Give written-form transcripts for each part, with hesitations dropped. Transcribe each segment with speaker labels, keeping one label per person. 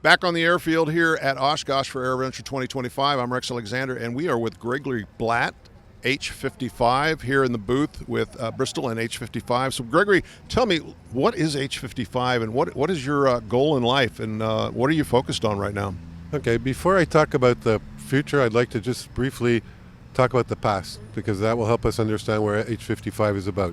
Speaker 1: Back on the airfield here at Oshkosh for AirVenture 2025. I'm Rex Alexander, and we are with Gregory Blatt, H55, here in the booth with Bristol and H55. So, Gregory, tell me, what is H55 and what is your goal in life, and what are you focused on right now?
Speaker 2: Okay, before I talk about the future, I'd like to just briefly talk about the past, because that will help us understand where H55 is about.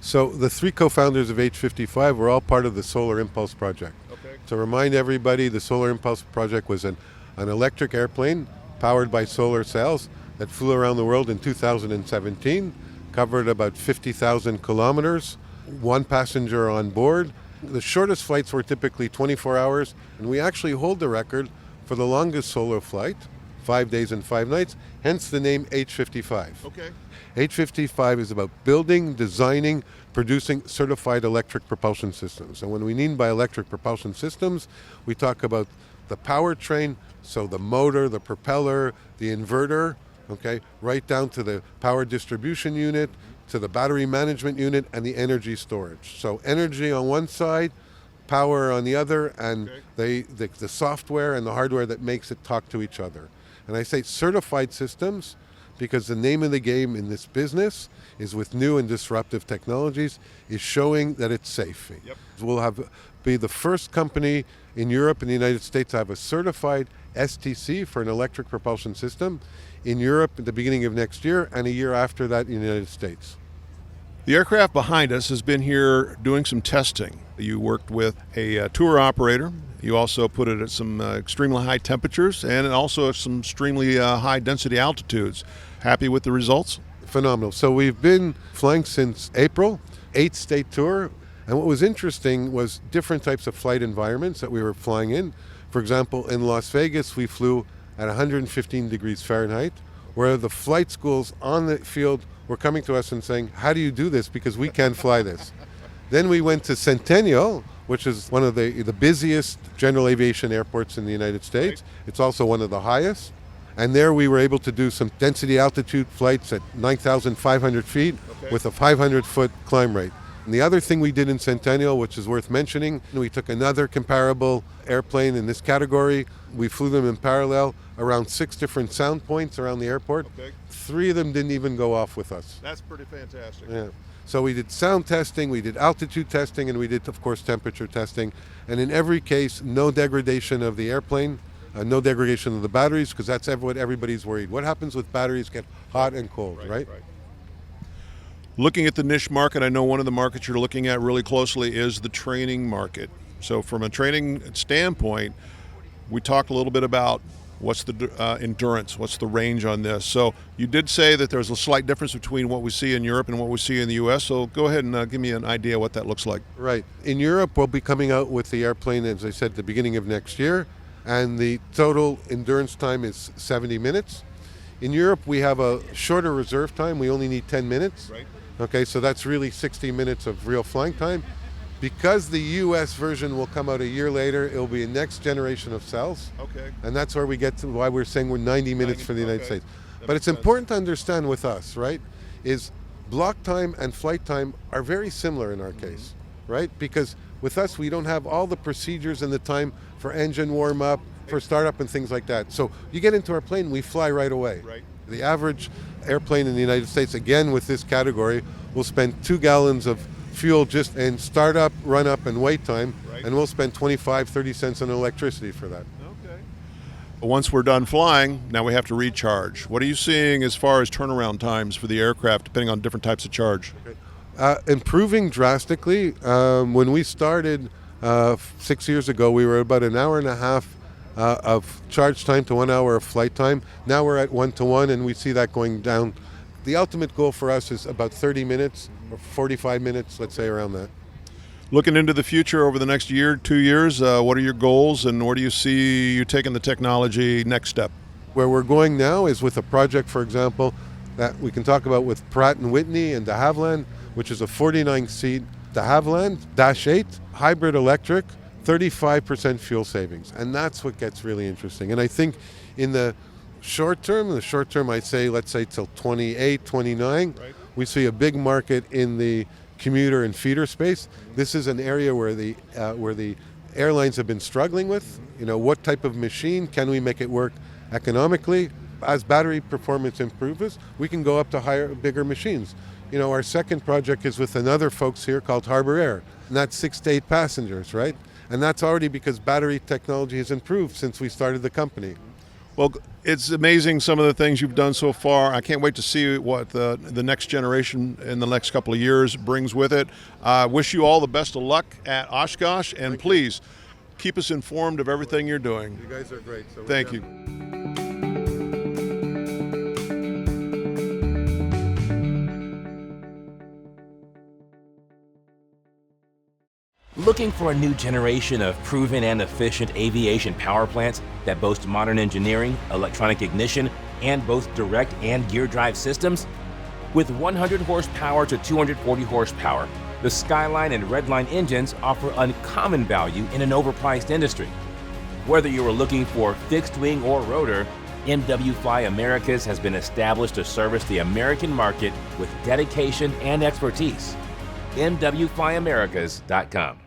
Speaker 2: So the three co-founders of H55 were all part of the Solar Impulse project.
Speaker 1: Okay.
Speaker 2: To remind everybody, the Solar Impulse project was an electric airplane powered by solar cells that flew around the world in 2017, covered about 50,000 kilometers, one passenger on board. The shortest flights were typically 24 hours, and we actually hold the record for the longest solar flight, 5 days and 5 nights, hence the name H55.
Speaker 1: Okay.
Speaker 2: H55 is about building, designing, producing certified electric propulsion systems. And when we mean by electric propulsion systems, we talk about the powertrain, so the motor, the propeller, the inverter, okay, right down to the power distribution unit, to the battery management unit, and the energy storage. So energy on one side, power on the other, and the software and the hardware that makes it talk to each other. And I say certified systems because the name of the game in this business is, with new and disruptive technologies, is showing that it's safe.
Speaker 1: Yep.
Speaker 2: We'll be the first company in Europe and the United States to have a certified STC for an electric propulsion system in Europe at the beginning of next year, and a year after that in the United States.
Speaker 1: The aircraft behind us has been here doing some testing. You worked with a tour operator. You also put it at some extremely high temperatures and also at some extremely high density altitudes. Happy with the results?
Speaker 2: Phenomenal. So we've been flying since April, 8-state tour. And what was interesting was different types of flight environments that we were flying in. For example, in Las Vegas, we flew at 115 degrees Fahrenheit, where the flight schools on the field were coming to us and saying, how do you do this? Because we can't fly this. Then we went to Centennial, which is one of the busiest general aviation airports in the United States. Right. It's also one of the highest. And there we were able to do some density altitude flights at 9,500 feet with a 500-foot climb rate. And the other thing we did in Centennial, which is worth mentioning, we took another comparable airplane in this category. We flew them in parallel around 6 different sound points around the airport.
Speaker 1: Okay.
Speaker 2: 3 of them didn't even go off with us.
Speaker 1: That's pretty fantastic.
Speaker 2: Yeah. So we did sound testing, we did altitude testing, and we did, of course, temperature testing. And in every case, no degradation of the airplane, no degradation of the batteries, because that's what everybody's worried. What happens with batteries get hot and cold, right?
Speaker 1: Looking at the niche market, I know one of the markets you're looking at really closely is the training market. So from a training standpoint, we talked a little bit about what's the endurance, what's the range on this. So you did say that there's a slight difference between what we see in Europe and what we see in the U.S., so go ahead and give me an idea what that looks like.
Speaker 2: Right. In Europe, we'll be coming out with the airplane, as I said, at the beginning of next year, and the total endurance time is 70 minutes. In Europe, we have a shorter reserve time. We only need 10 minutes.
Speaker 1: Right.
Speaker 2: Okay, so that's really 60 minutes of real flying time. Because the U.S. version will come out a year later, it'll be a next generation of cells.
Speaker 1: Okay.
Speaker 2: And that's where we get to why we're saying we're 90 minutes for the United States. But it's important to understand with us, right, is block time and flight time are very similar in our case, right? Because with us, we don't have all the procedures and the time for engine warm-up, for startup and things like that. So you get into our plane, we fly right away.
Speaker 1: Right.
Speaker 2: The average airplane in the United States, again with this category, will spend 2 gallons of fuel just in startup, run-up, and wait time, and we'll spend 25-30 cents on electricity for that.
Speaker 1: Okay. Once we're done flying, now we have to recharge. What are you seeing as far as turnaround times for the aircraft, depending on different types of charge?
Speaker 2: Improving drastically. When we started 6 years ago, we were about an hour and a half of charge time to 1 hour of flight time. Now we're at 1-to-1, and we see that going down. The ultimate goal for us is about 30 minutes or 45 minutes, let's say, around that.
Speaker 1: Looking into the future over the next year, 2 years, what are your goals, and where do you see you taking the technology next step?
Speaker 2: Where we're going now is with a project, for example, that we can talk about with Pratt & Whitney and de Havilland, which is a 49-seat de Havilland Dash 8 hybrid electric, 35% fuel savings. And that's what gets really interesting. And I think in the short term I'd say, let's say till 28, 29, we see a big market in the commuter and feeder space. This is an area where the airlines have been struggling with. What type of machine can we make it work economically? As battery performance improves, we can go up to bigger machines. Our second project is with another folks here called Harbor Air, and that's 6 to 8 passengers, right? And that's already because battery technology has improved since we started the company.
Speaker 1: Well, it's amazing some of the things you've done so far. I can't wait to see what the next generation in the next couple of years brings with it. I wish you all the best of luck at Oshkosh, and please keep us informed of everything you're doing.
Speaker 2: You guys are great. So
Speaker 1: Thank you.
Speaker 3: Looking for a new generation of proven and efficient aviation power plants that boast modern engineering, electronic ignition, and both direct and gear drive systems? With 100 horsepower to 240 horsepower, the Skyline and Redline engines offer uncommon value in an overpriced industry. Whether you are looking for fixed wing or rotor, MW Fly Americas has been established to service the American market with dedication and expertise. MWFlyAmericas.com